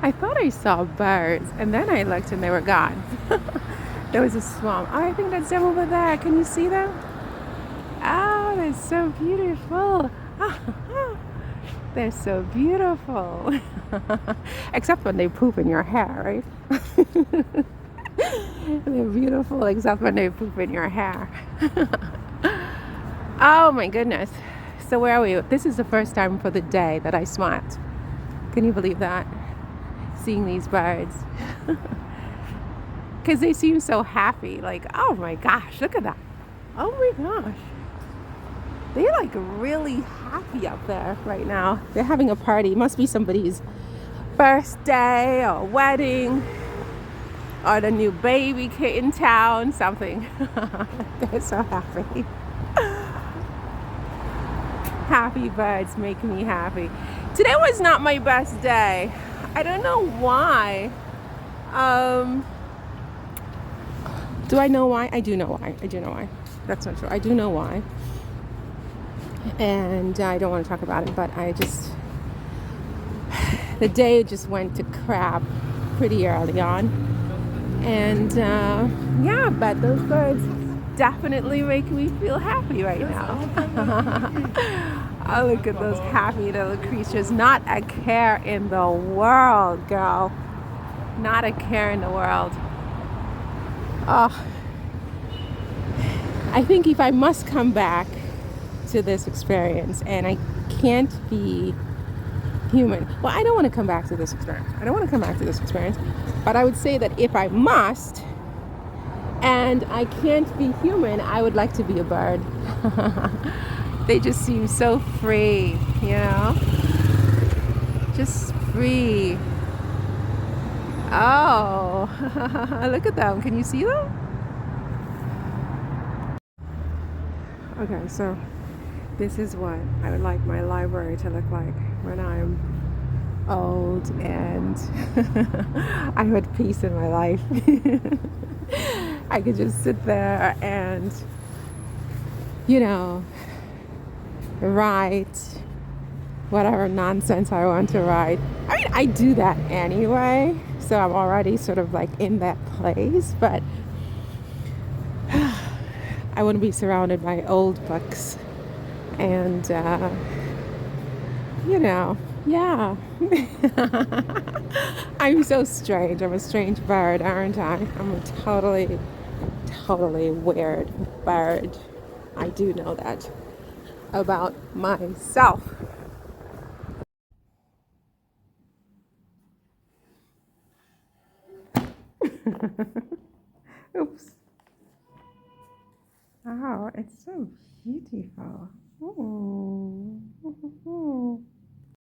I thought I saw birds, and then I looked and they were gone. There was a swamp. Oh, I think that's them over there. Can you see them? Oh, they're so beautiful. They're so beautiful. Except when they poop in your hair, right? They're beautiful except when they poop in your hair. Oh my goodness. So where are we? This is the first time for the day that I smiled. Can you believe that? Seeing these birds. Because they seem so happy. Like, oh my gosh, look at that. Oh my gosh. They're like really happy up there right now. They're having a party. It must be somebody's birthday or wedding or the new baby kid in town, something. They're so happy. Happy birds make me happy. Today was not my best day. I don't know why. Do I know why? I do know why. I do know why. That's not true. I do know why. And I don't want to talk about it, but the day just went to crap pretty early on. And yeah, but those birds definitely make me feel happy right now. Oh, look at those happy little creatures. Not a care in the world, girl. Not a care in the world. Oh, I think if I must come back to this experience and I can't be human. Well, I don't want to come back to this experience. I don't want to come back to this experience. But I would say that if I must and I can't be human, I would like to be a bird. They just seem so free, you know? Just free. Oh, look at them. Can you see them? Okay, so this is what I would like my library to look like when I'm old and I had peace in my life. I could just sit there and, you know, write whatever nonsense I want to write. I mean, I do that anyway, so I'm already sort of like in that place, but I want to be surrounded by old books and, you know, yeah. I'm so strange. I'm a strange bird, aren't I? I'm a totally, totally weird bird. I do know that about myself. Oops. Oh, it's so beautiful. Ooh.